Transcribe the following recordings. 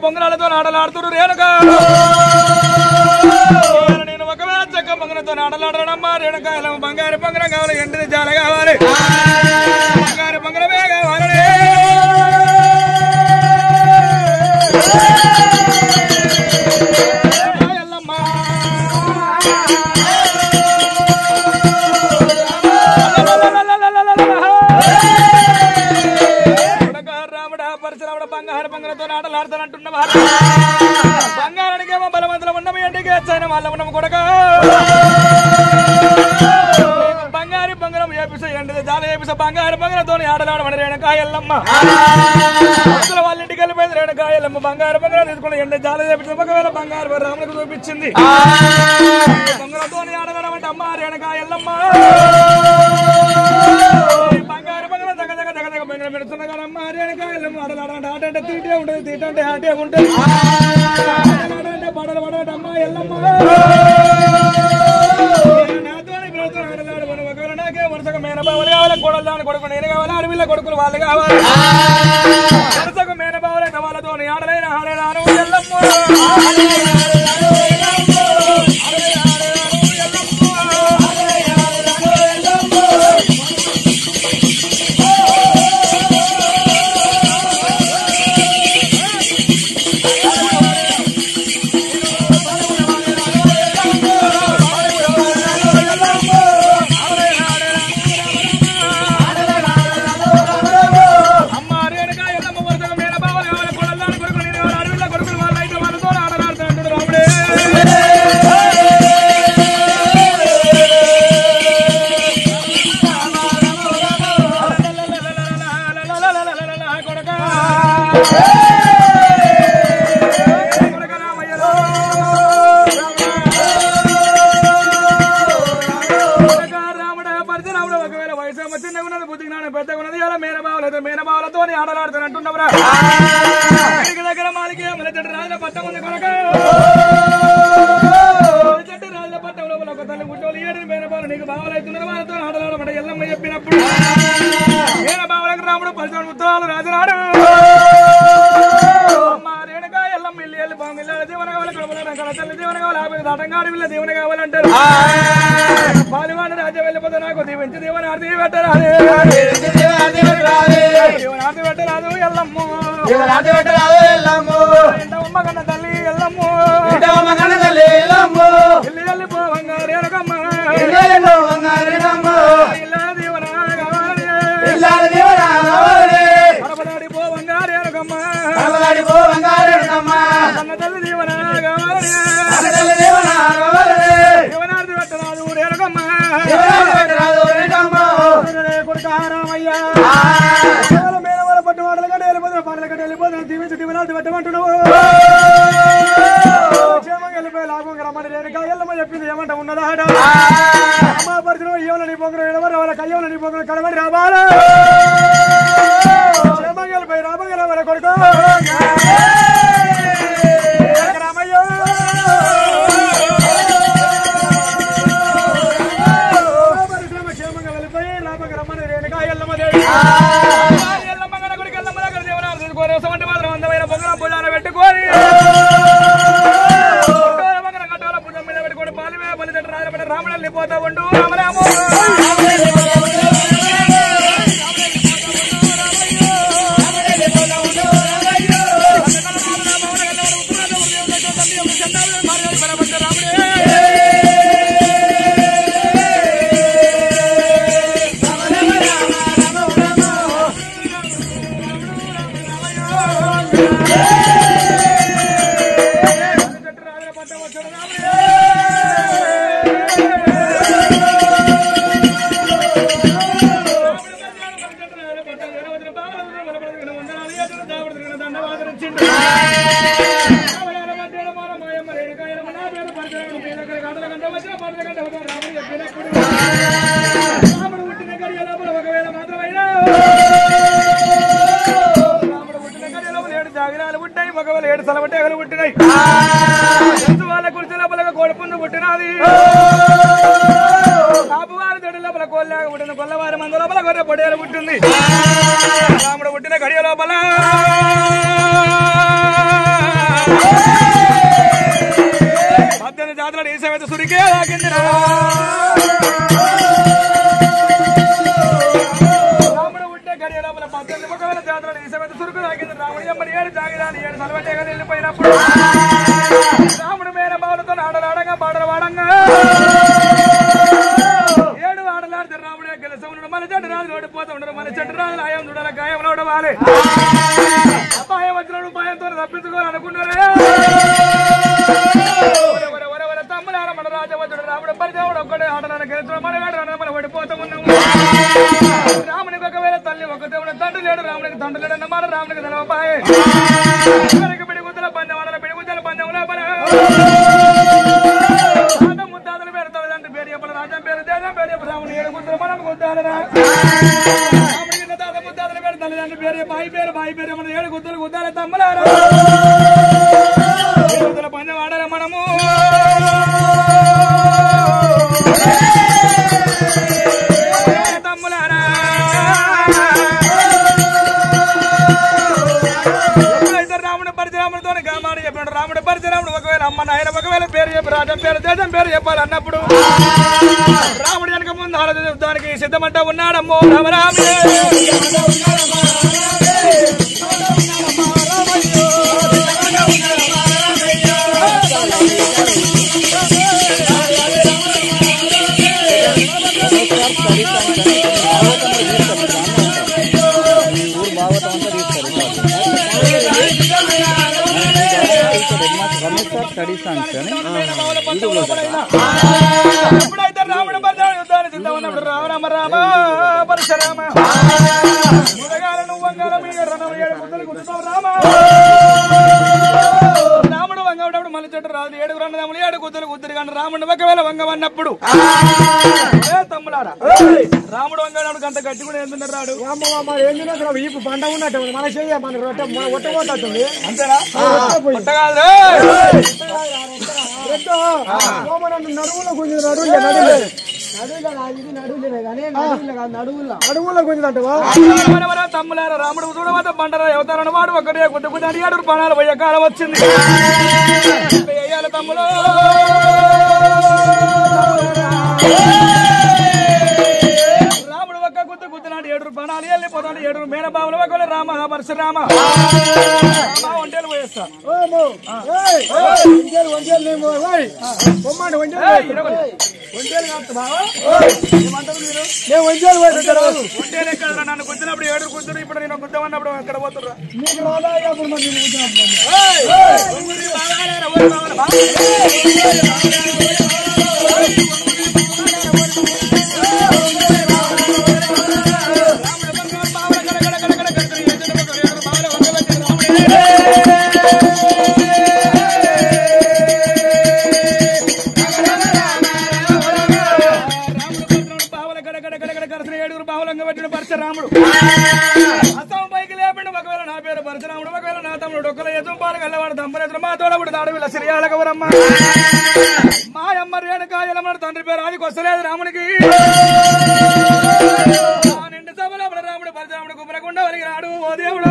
పొంగనాలతో ఆటలాడుతురు రేణుక నేను ఒకవేళ చక్క పొంగనతో ఆటలాడనమ్మా రేణుక బంగారు పొంగరం కావాలి ఎండిది చాలా కావాలి బంగారు పొంగరమే కావాలి బంగారు పొంగలతో ఆటలాడతానంటున్నవా బంగారానికేమో బలవంతులు ఉన్నవి ఇంటికి వచ్చాయిన వాళ్ళ ఉన్నము కొడక బంగారు పొంగరం ఏపిసండి చాలా ఏపిస బంగారు పొంగలతో ఆటలాడమని రేణుకాయల్లమ్మ వాళ్ళ ఇంటికి వెళ్ళిపోయింది రేణుకాయల్లమ్మ బంగారు పొంగరం తీసుకుని ఎండ చాలా చేపించింది ఒకవేళ బంగారు రామునికి చూపించింది పొంగలతో ఆటలాడమంటే అమ్మ రేణుకాయల్లమ్మ బంగారు పొంగలం దగ్గర దగ్గర దగ్గర దగ్గర పొంగలం పెడుతున్నా కానీ అమ్మ రేణుకాయల్లమ్మ ఆటలాడంటే ఆట అంటే తీటే ఉంటుంది తీట అంటే ఆటే ఉంటుంది ఆటలాడంటే పడలు పడట అమ్మ ఎల్లమ్మ ఒకవేళ నాకే వరుసగా మేనబావులు కావాలి కొడలు దాని కొడుకు నేను కావాలి అడవిలో కొడుకులు వాళ్ళు కావాలి వరుసగా మేనబావులు అంటే వాళ్ళతో ఆడలైన ఆడేదాను ఎల్లమ్మ మేనబావులతో ఆటలాడుతానంటున్నవరా దగ్గర మాలికి రాజుల పట్టం ఉంది కొనక రాజుల పట్టం లోపల ఒక తల్లి గుట్టోలు ఏడు మేనబావులు నీకు బావలు అవుతున్నారు వాళ్ళతో ఆటలాడమంట ఎల్లమ్మ చెప్పినప్పుడు మేనబావులకు రాముడు 18 ఉత్తరాలు రాజునాడు మా రేణుక ఎల్లమ్మ ఇల్లు వెళ్ళి బాగుంది దేవుని కావాలి కడపల తల్లి దేవుని కావాలి ఆపేది అటంగాడి వీళ్ళ దేవుని కావాలంటారు పాలివాడు రాజ్యం వెళ్ళిపోతే నాకు దీవించి దేవుని ఆర్తి పెట్టరాదు దేవుని పెట్టరాదు ఎల్లమ్మ ఇంటమ్మ కన్న తల్లి ఎల్లమ్మ ఇల్లు వెళ్ళిపోవంగా రేణుకమ్మ ఇల్లా దీవన కావాలి కడపలాడి పోవంగా రేణుకమ్మ కన్న తల్లి దీవన కావాలి దేవునార్తి పెట్టరాదు రేణుకమ్మ కొడుకారామయ్యా పట్టు మాటలు కంటే వెళ్ళిపోతున్నా పాటలు కంటే వెళ్ళిపోతున్నా దీవించి దీవనార్తి పెట్టమంటున్నావు క్షేమంగా వెళ్ళిపోయి లాభం రమ్మని రేణుక ఎల్లమ్మ చెప్పింది ఏమంట ఉన్నదా అమ్మ పరిచయం ఏమన్నా నీ పొంగరం ఎడవరు వాళ్ళ కయ్యమన్నా నీ పొంగరం కడబడి రావాలా క్షేమంగా వెళ్ళిపోయి రామంగా రావాల కొడుకు రామయ్యో పరిశ్రమ క్షేమంగా వెళ్ళిపోయి లాభంగా రమ్మని రేణుక ఎల్లమ్మ దేవి మాత్రం అందమైన పొంగరం భుజాన పెట్టుకొని కట్టోల భుజం మీద పెట్టుకొని పాలివే బలిదండ రాజపడి రాముడు వెళ్ళిపోతా ఉండు రామరామో జాగిరాలు పుట్టాయి మగవాళ్ళు 7 సలవటేగలు పుట్టినాయి వాళ్ళ కుర్చీ లోపల కోడిపుండు పుట్టినది కాపువారి దొడి లోపల కోళ్ళగా పుట్టిన కొల్లవారి మంద లోపల గొర్రె పొడేలు పుట్టింది రాముడు పుట్టిన గడియ లోపల 18 జాతర ఈ సమేత సురికే తాకిందిరా రాముడు ఉంటే గడియ లోపల 18 ఒకవేళ జాతర ఈ సమేత సురుకు తాకింది రాముడు ఎమ్మని 7 జాగిరాని 7 సలవటేగా వెళ్ళిపోయినప్పుడు రాముడు మేన బావులతో ఆడలాడగా పాడలు వాడంగా 7 ఆడలాడితే రాముడే గెలిచి ఉండడు మన చెట్టు రాజులు ఓడిపోతూ ఉండడు మన చెట్టు రాజులు ఆయం చూడాల గాయం ఓడవాలి అపాయం వచ్చినప్పుడు భయంతో తప్పించుకోవాలనుకున్నారే తమ్ములార మన రాజవచ్చుడు రాముడు పరిచయం ఒక్కడే ఆడలాడ గెలిచిన మనగాడు మనం ఓడిపోతూ ఉన్నాము రామునికి ఒకవేళ తల్లి ఒక దేవుడు తండ్రి లేడు రామునికి తండ్రి లేడు మన రామునికి తెలవపాయే పిడి గుద్దల పందెం ఆడాలి పిడి గుద్దల పందెం లోపల ముద్దాతలు పెడతాడు తండ్రి పేరు చెప్పాలి రాజ్యం పేరు దేశం పేరు చెప్పు రాముడు 7 గుద్దలు మనం గుద్దాలరా రాముడికి తాత ముద్దాతలు పెడతాడు తండ్రి పేరు బాయి పేరు మన 7 గుద్దలు గుద్దాలి తమ్ములారా గుద్దల పందెం ఆడాలి మనము తమ్ములారా రాముడు పరిచరాముడితో గామాడు చెప్పినాడు రాముడు పరిచరాముడు ఒకవేళ అమ్మ నాయన ఒకవేళ పేరు చెప్పి రాజం పేరు దేశం పేరు చెప్పాలి అన్నప్పుడు రాముడు వెనక ముందు ఆలోచన యుద్ధానికి సిద్ధమంట ఉన్నాడమ్మో రామరామే ఎప్పుడైతే రాముడు యుద్ధాన్ని సిద్ధం ఉన్నప్పుడు రామ రామ పరశురామ రాముడు వంగప్పుడు మళ్ళీ చెట్టు రాదు 7 రన్నదములు 7 గుద్దలు గుద్దరు కానీ రాముడు ఒకవేళ వంగమన్నప్పుడు తమ్ములారా రాముడు వంగడు అంత గట్టి కూడా ఎందుకు రాడు ఈ పంట ఉన్నట్టు మన చెయ్యి మన ఒట్టబోతుంది అంతేనా కాదు నడువులో కొంచెం నడువులో కొంచెం తమ్ములారా రాముడు చూడవద్ద బండరా ఎవతారని వాడు ఒకటే గుడ్డు అడిగాడు పణాలు పోయే కాలం వచ్చింది వేయాలి తమ్ముడు రాముడు ఒక్క గుద్దునాడు 7 పణాలు వెళ్ళిపోతాడు 7 మేనబావులు ఒకవేళ రామ పరశురామ ఒంటేలు పోయేస్తా ఒంటేలు ఎక్కడ నన్ను గుద్దినప్పుడు 7 గుద్దురు ఇప్పుడు నేను గుద్దమన్నప్పుడు ఎక్కడ పోతున్నా పరశురాముడు అసం పైకి లేపండి ఒకవేళ నా పేరు పరశురాముడు ఒకవేళ నా తమ్ముడు ఒక్కల యజం పాలు గల్లవాడు తమ్మరేతులు మా తోడబుడు దాడవిల శ్రీయాల గౌరమ్మ మా అమ్మ రేణుకాయలమ్మ తండ్రి పేరు ఆదికి వస్తలేదు రామునికి నిండు సభలో రాముడు పరశురాముడు కుమరకుండ వలిగినాడు ఓ దేవుడు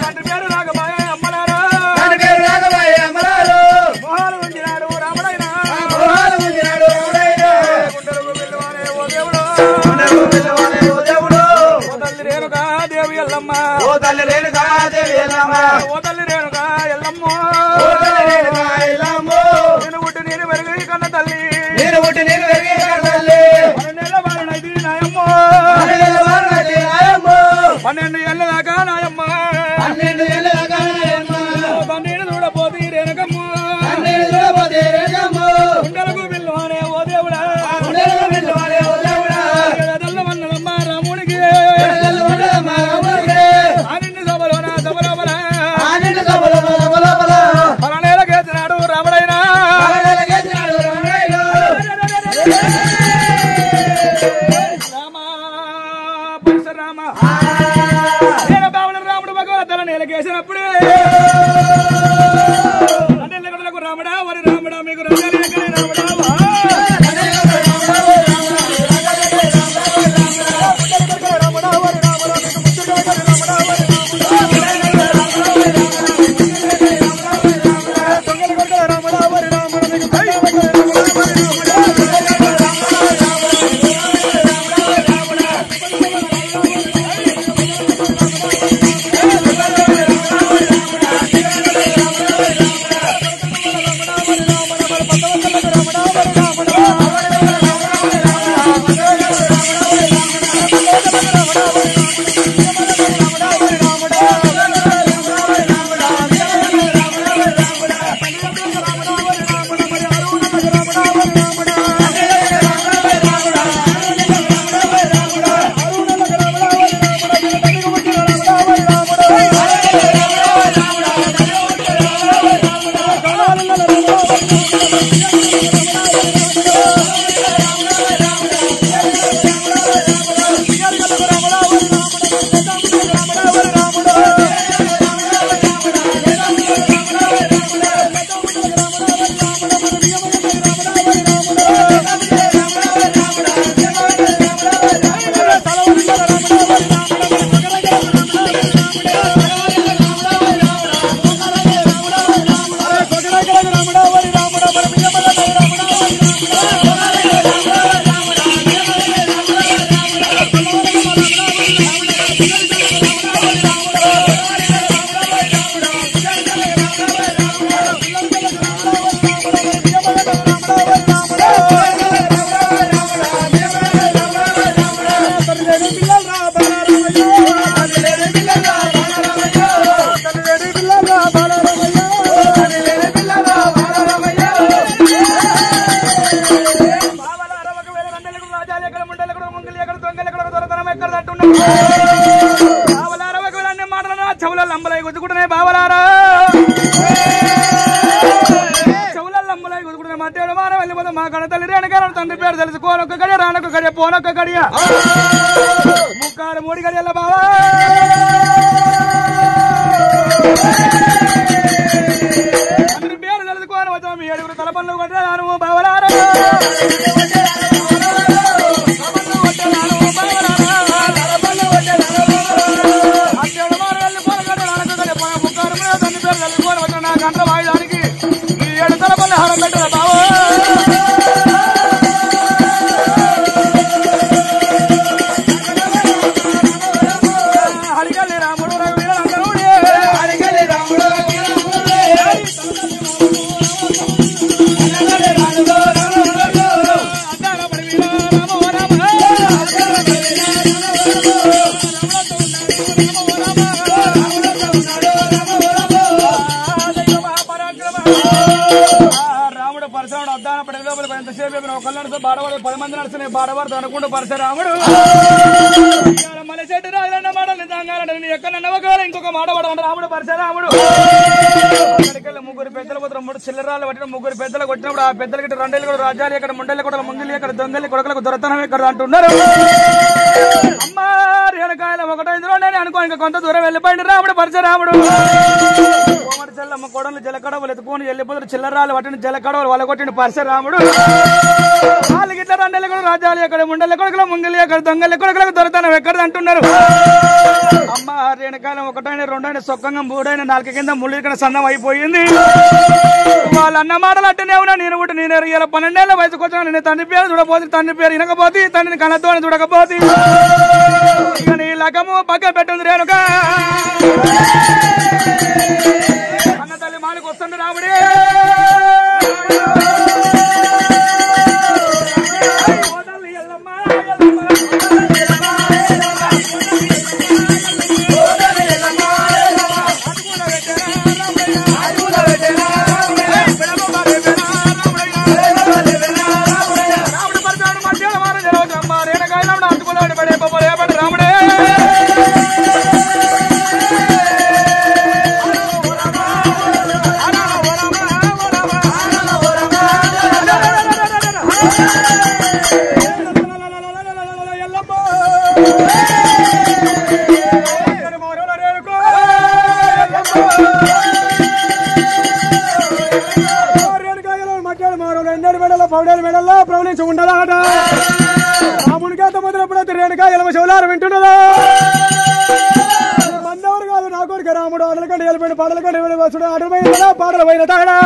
తండ్రి పేరు రాగబాయ అమ్మలారా మొహాలు ఉంచినాడు రాముడైన తల్లి రేణుకా దేవి ఎల్లమ్మ ఓ తల్లి రేణుకా ఎల్లమ్మ నేను పుట్టి నేను పెరిగి కన్న తల్లి 12 ఏళ్ళ దాకా నాయమ్మ పన్నీరు చూడపోతే రేణుకమ్మ ఉండలకు పిల్లవానే ఓ దేవుడా వన్నదమ్మ రాముడికి ఆనిండి సభలోన సభలోపల పలనేల గేసినాడు రాముడైనా రామ పరశురామ రాముడు భగవద్దల నేలకేసినప్పుడే రాముడా వరి రాముడా మీకు రాముడా చెవులల్లంబలై గుద్దుకుంటున్నాయి బావలారా చెవులల్లంబలై గుద్దుకుంటున్నాయి మధ్య మానం వెళ్ళిపోతే మా కన్న తల్లి రేణుకాల తండ్రి పేరు తెలుసుకోనొక్క గడియ రానొక్క గడియ పోనొక్క గడియ ముక్కాడు మూడి గడియల్ల బావా తండ్రి పేరు తెలుసుకోని వచ్చా మీ ఏడుగురు తలపన్ను కొట్టాను బావలారా నా గంట వాయడానికి ఈ 7 తలపల్లి హారం పెట్టారు బావ హరిగల్లి రాముడు రఘువీర నందనుడే హరిగల్లి రాముడు రాముడు పరశురాముడు అద్దాన పడి లోపల ఎంతసేపు ఒకళ్ళు నడుస్తూ బాడవాడు 10 మంది నడుస్తున్నాయి బాడవాడు అనుకుంటూ పరశురాముడు మళ్ళీ చెట్టు రాజులన్న మాటలు నిజంగానే ఎక్కడన్నా ఒకవేళ ఇంకొక మాట పడమంట రాముడు పరశురాముడు అక్కడికెళ్ళి 3 పెద్దలు పోతారు 3 చిల్లరాలు పట్టిన 3 పెద్దలు కొట్టినప్పుడు ఆ పెద్దలకి 2 కూడా రాజ్యాలు ఇక్కడ ముండలి కూడా ముంగిలి ఇక్కడ దొంగలి కొడుకులకు దొరతనం ఇక్కడ అంటున్నారు అమ్మా రేణుకాయలు 1 నేను అనుకో ఇంకా కొంత దూరం వెళ్ళిపోయింది రాముడు పరశురాముడు చెల్లమ్మ కొడలు జలకడవలు ఎత్తుకొని వెళ్ళిపోతారు చిల్లరాలు పట్టిన జలకడవలు వాళ్ళ కొట్టిన పరశురాముడు వాళ్ళకి ఇట్లా 2 కూడా రాజ్యాలు ఎక్కడ ముండలి కొడుకుల ముంగిలి ఎక్కడ దొంగలి కొడుకులకు దొరతనం ఎక్కడ అంటున్నారు అమ్మ రేణుకాయలు 1 2 సొక్కంగా 3 4 కింద ముళ్ళు ఇక్కడ సన్నం అయిపోయింది వాళ్ళు అన్న మాటలు అట్టనే ఉన్నా నేను కూడా నేను 12 ఏళ్ళ వయసుకు వచ్చాను నేను తండ్రి పేరు చూడబోతుంది తండ్రి పేరు వినకపోతే తండ్రిని కళ్ళతో చూడకపోతే ఇక నీ లగము పక్క పెట్టుంది రేణుక అన్న తల్లి మాలికి వస్తుంది రాముడే పౌడేలు మెడల్లో ప్రవణించి ఉండదాట రామునికి ఎంత మొదలప్పుడైతే రేణుకాయల శివలారు వింటున్నదా మందవరు కాదు నా కొడుకు రాముడు అడలకంటే వెళ్ళిపోయిన పాటలకంటే వెళ్ళిపోతుడు అడుగుపోయిన పాటలు పోయిన తాడా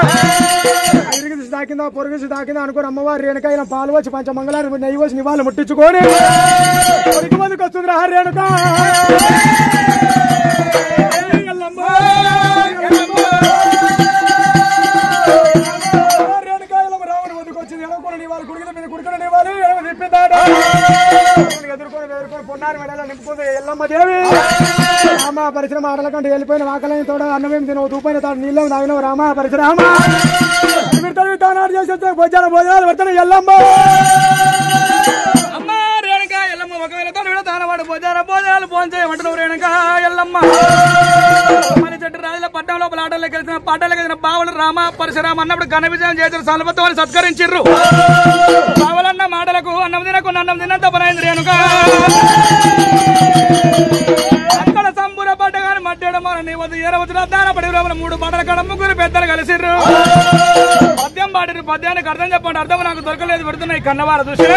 ఇరిగిసి తాకిందా పొరుగుసి తాకిందా అనుకుని అమ్మవారు రేణుకాయల పాలు వచ్చి పంచమంగళారు నెయ్యి వచ్చి నివాళులు ముట్టించుకొని కొడుకు మందికి వస్తుంది రా రేణుక ఎదుర్కొని పొన్నారు మెడలో నింపుకుంది ఎల్లమ్మ దేవి రామ పరిశ్రమ ఆటల కంటే వెళ్ళిపోయిన వాకలైన తోడ అన్నమేం తినవు తూపైన తాడు నీళ్ళు తాగినవు రామ పరిశ్రమ తానాడు చేసి భోజనాలు పెడతాను ఎల్లమ్మ అమ్మ రేణుక ఎల్లమ్మ ఒకవేళ తానవాడు భోజనాలు ఫోన్ చేయమంటున్నావు రేణుక ఎల్లమ్మ మరి చెట్టు రాజుల పట్టణం లోపల ఆటలకు వెళ్తున్న పాటలకు వెళ్తున్న బావులు రామ పరశురామ అన్నప్పుడు ఘన విజయం చేశారు సల్పతో వాళ్ళు సత్కరించారు బావులన్న మాటలకు అన్నం తినకు అన్నం తిన్నంత పనైంది రేణుక అక్కడ సంబూర పడ్డగాని మధ్యడం నీ వద్ద ఏరవచ్చిన దాన పడి 3 పాటల కాడ 3 పెద్దలు కలిసిర్రు పద్యం పాడిరు పద్యానికి అర్థం చెప్పండి అర్థం నాకు దొరకలేదు పెడుతున్నాయి కన్నవారు చూసి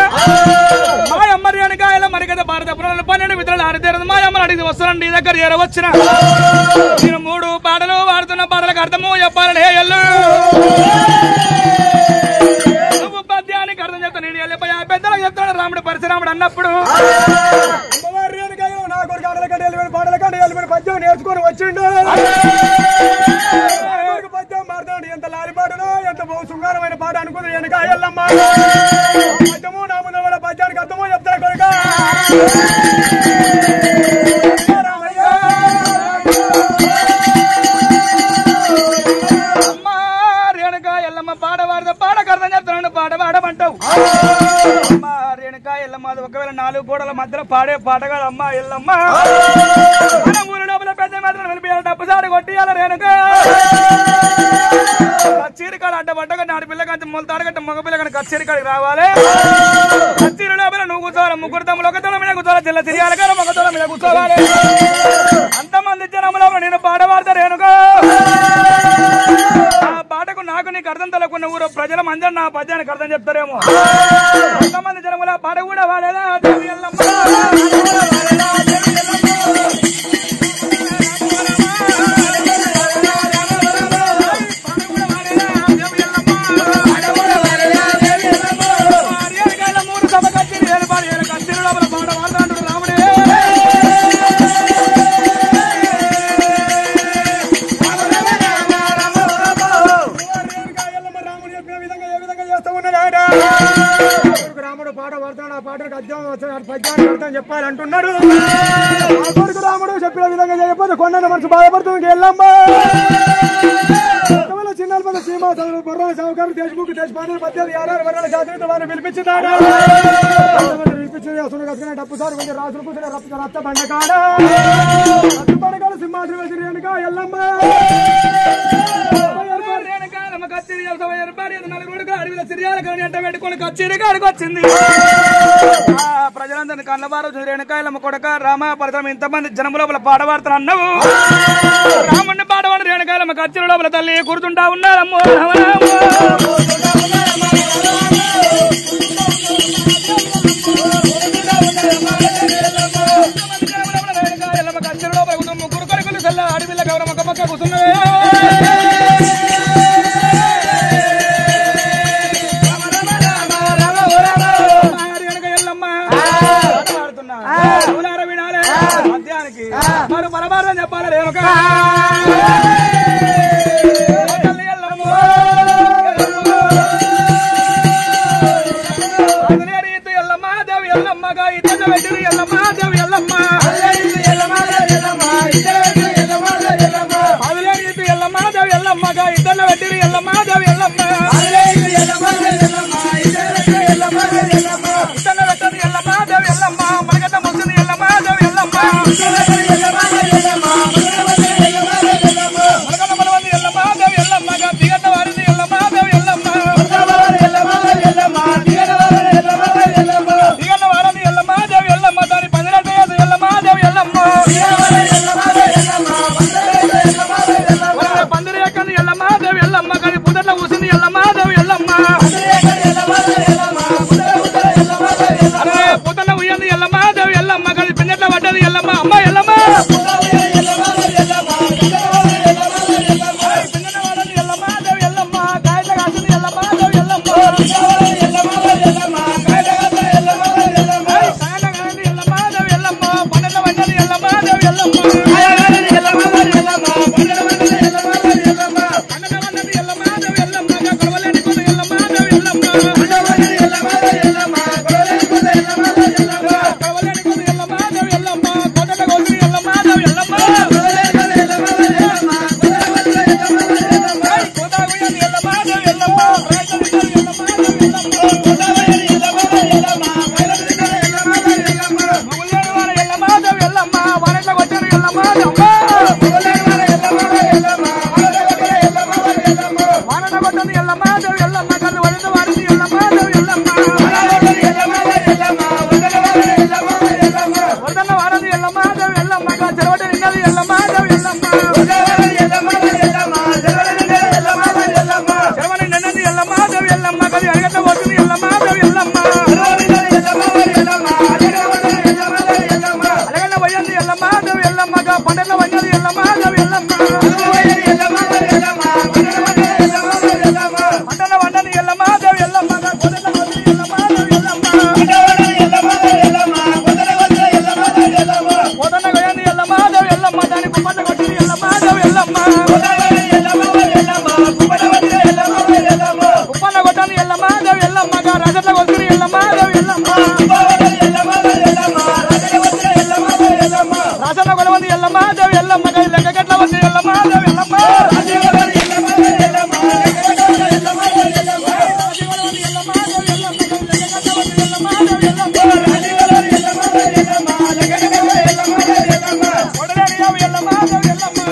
మాయమ్మ రేణుకాయల మరికైతే భారత పురాణాలు 12 మిత్రులు ఆరితేరదు మాయమ్మని అడిగి వస్తానండి నీ దగ్గర ఏరవచ్చిన నేను 3 పాటలు వాడుతున్న పాటలకు అర్థము చెప్పాలని ఎల్లు నువ్వు పద్యానికి అర్థం చెప్తా నేను వెళ్ళిపోయా పెద్దలకు చెప్తాను రాముడు పరశురాముడు అన్నప్పుడు నా కొడుకు ఆటల కంటే వెళ్ళిపోయిన పాటల కంటే వెళ్ళిపోయిన పద్యం నేర్చుకొని వచ్చిండు పద్యం మారుతాడు ఎంత లారి పాటనో ఎంత శృంగారమైన పాట అనుకుంది వెనక ఎల్లమ్మ పద్యము నా ముందు పద్యానికి అర్థమో చెప్తా కొడుక అమ్మ రేణుక ఎల్లమ్మ పాట పాడితే పాటకు అర్థం చెప్తాను పాట పాడమంటావు అమ్మ రేణుక ఎల్లమ్మ అది ఒకవేళ 4 గోడల మధ్యలో పాడే పాట కాదు అమ్మ ఎల్లమ్మ మన ఊరి లోపల పెద్ద మాత్రం రేణుకను వెళ్ళిపోయాలి డబ్బుసారి కొట్టియాల రేణుక కచ్చీరికాడు అడ్డ పడ్డగా నాడు పిల్లకంటే మొలతాడగట్ట మగ పిల్లగాని కచ్చీరికాడికి రావాలి కచ్చీరి లోపల నువ్వు కూర్చోవాలి ముగ్గురు తమ్ములు ఒక తొల మీద కూర్చోవాలి జిల్ల తిరియాలి కదా మగ తొల మీద కూర్చోవాలి అంతమంది జనంలో నేను పాట పాడతా రేణుక ఆ పాటకు నాకు నీకు అర్థం తెలకున్న ఊరు ప్రజల మందరం నా పద్యానికి అర్థం చెప్తారేమో అంతమంది జనముల పాట కూడా వాడేదా దేవి ఎల్లమ్మ రాముడు పాట పడుతున్నాడు ఆ పాటకు పద్యాన్ని అర్థం చెప్పాలంటున్నాడు కొడుకు రాముడు చెప్పిన విధంగా చేయకపోతే కొండ మనసు బాధపడుతుంది ఎల్లమ్మ చిన్న పెద్ద సీమా బుర్ర సౌకర్యం దేశముఖ్ దేశపాండ పద్యాలు 6 వర్ణాల జాతీయ వారిని పిలిపించినాడు పిలిపించింది అసలు కసుకునే డప్పు సార్ కొంచెం రాసులు కూర్చుని రక్త బండకాడ రక్త బండకాడ సింహాసనం వేసి రేణుక ఎల్లమ్మ వచ్చింది ప్రజలందరినీ కన్నవారు రేణుకాయలమ్మ కొడక రామ పరితరం ఇంతమంది జనము లోపల పాడవాడుతారు అన్నావు రాముడిని పాడవాడు రేణుకాయలమ్మ కచ్చిన లోపల తల్లి కూర్చుంటా ఉన్నారమ్మో రేణుకాయలమ్మ కచ్చిన లోపల ముగ్గురు కొడుకులు చల్ల అడవిల్ల గౌరమ్మ పక్క కూర్చున్నవే మరి పరమార్థం చెప్పాలి రేణుక ఎల్లమ్మ దేవి ఎల్లమ్మగా ఇద్దరు పెట్టిరు ఎల్లమ్మ దేవి ఎల్లమ్మ అదిలేని ఎల్లమ్మ దేవి ఎల్లమ్మగా ఇద్దరు పెట్టిరు ఎల్లమ్మ దేవి ఎల్లమ్మ ఇద్దరు పెట్టిరు ఎల్లమ్మ దేవి ఎల్లమ్మ మనగత ముస్తుంది ఎల్లమ్మ దేవి ఎల్లమ్మ ఎల్లమ్మ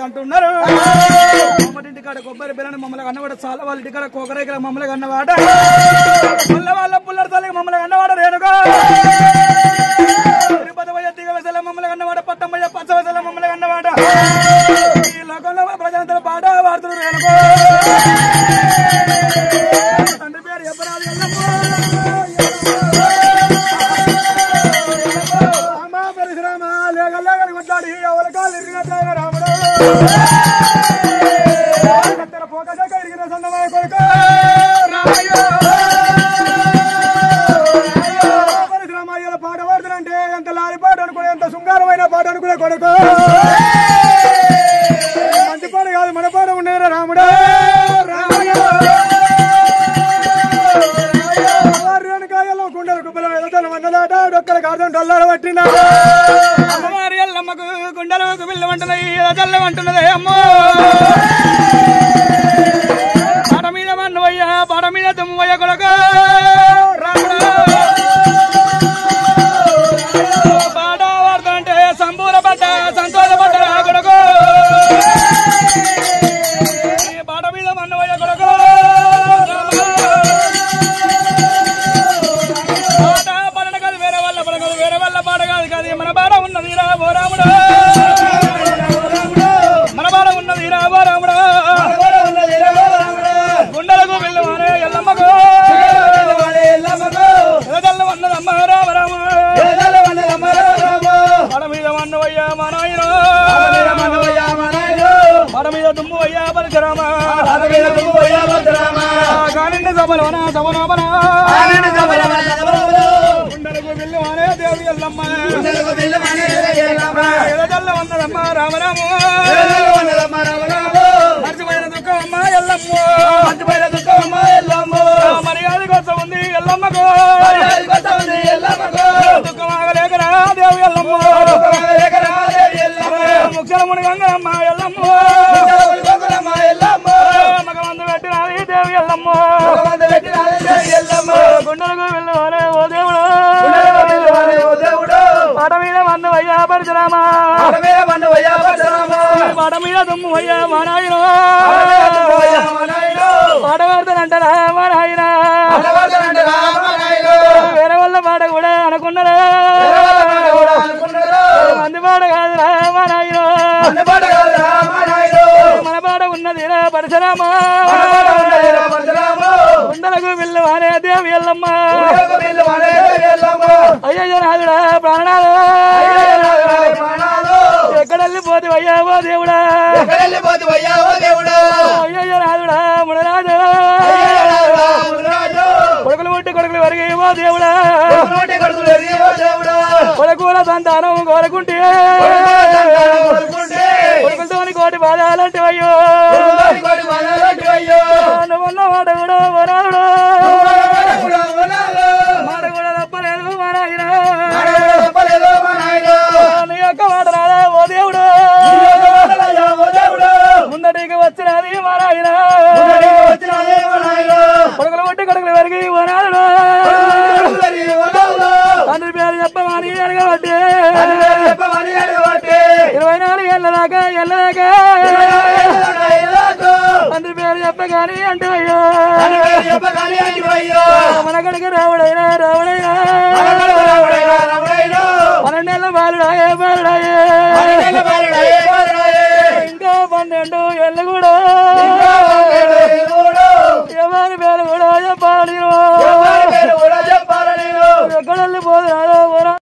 అంటున్నారు మమ్మటింటి కాడ కొబ్బరి బిల్లని మమ్మల్ని అన్నవాడ చాలా వాళ్ళ ఇంటి కాడ కొబ్బరికాయ మమ్మల్ని అన్నవాడ వాళ్ళ పుల్లల తల్లి మమ్మల్ని అన్నవాడ రేణుగా తిరుపతి దిగవసల మమ్మల్ని అన్నవాడ పట్టమయ్య పచ్చవసల మమ్మల్ని అన్నవాడ ఈ లోకంలో ప్రజలందరూ పాట పాడుతున్నారు రేణుగా తండ్రి పేరు చెప్పరాదు పరిశ్రమ లేగలేగలి కొట్లాడి ఎవరి కాళ్ళు ఇరిగినట్లయిన రాముడు పోకసాక ఇరిగిన సన్నమయ్య కొడుకు పరిశ్రమ ఇలా పాట పాడుతుంటే ఎంత లారి పాట అనుకునే ఎంత శృంగారమైన పాట అనుకునే కొడుకు మంచి పాట కాదు మన పాట ఉండేరా రాముడు రేణుకాయలో గుండెల కుప్పలో ఎదతను అన్నదాట డొక్కల కాదు డొల్లాడ పట్టినాడు అమ్మవారి ఎల్లమ్మకు గుండెలకు పిల్లమంటున్నాయి ఎదల్లమంటున్నదే అమ్మో పాట మీద మన్నువయ్యా పాట మీద తుమ్మయ్య కొడక రాముడు పాట వాడుతుంటే సంబూరపడ్డ సంతోషపడ్డ కొడుకు పాట మీద మన్నువయ్య కొడుకు మన బాడ ఉన్నది రాబో రాముడు మన బాడ ఉన్నది రాబో రాముడు గుండెలకు వెళ్ళవారే ఎల్లమ్మకు ఎదల్ల ఉన్నదమ్మ రామరామ పడ మీద మన్నవయ్యా మా నాయన పడ మీద దుమ్ము అయ్యా పరశురామ కానిండి సభలోన సభనోపన గుండెలకు వెళ్ళవారే దేవి ఎల్లమ్మ ఎదల్ల ఉన్నదమ్మ రామరాము మర్చిపోయిన దుఃఖం అమ్మ ఎల్లమ్మ మర్యాద కోసం ఉంది ఎల్లమ్మకు దుఃఖం ఆగలేకరా దేవి ఎల్లమ్మ ముఖ్యముని గంగమ్మ ఎల్లమ్మ మగమందు పెట్టినది దేవి ఎల్లమ్మ గుండెలకు వెళ్ళవారే ఓ దేవుడు పాట మీద మందు అయ్యా పరశురామ పాట మీద దుమ్ము అయ్యా మా నాయన పాట పాడతానంటారా మా నాయన వేరే వాళ్ళ పాట కూడా అనుకున్నారా మంది పాట కాదురా మా నాయన మన పాట ఉన్నది రా పరశురామ గుండెలకు వెళ్ళవారే దేవి ఎల్లమ్మ అయ్యయ్య నాదుడా ప్రాణనాథ ఎక్కడ వెళ్ళిపోతే అయ్యావో దేవుడా అయ్యయ్య నాదుడా మునరాజు కొడుకులు పుట్టి కొడుకులు వరిగేవో దేవుడా కొడుకుల సంతానం కోరుకుంటే కొడుకులతోని కోటి బాధాలంటే అయ్యో నువ్వున్న మాట కూడా వరాడు మాట కూడా తప్పలేదు మా నాయన నీ యొక్క మాట రాదా ఓ దేవుడు ముందటికి వచ్చినది మా నాయన కొడుకులు పుట్టి కొడుకులు వరిగి వరాడు తండ్రి పేరు చెప్పమని అడగబట్టి 24 ఏళ్ళ దాకా వెళ్ళదాకా తండ్రి పేరు చెప్పగాని అంటే అయ్యో మన కడికి రావుడైనా రావుడైనా మన 12 బాలుడాయే ఇంకా 12 ఏళ్ళు కూడా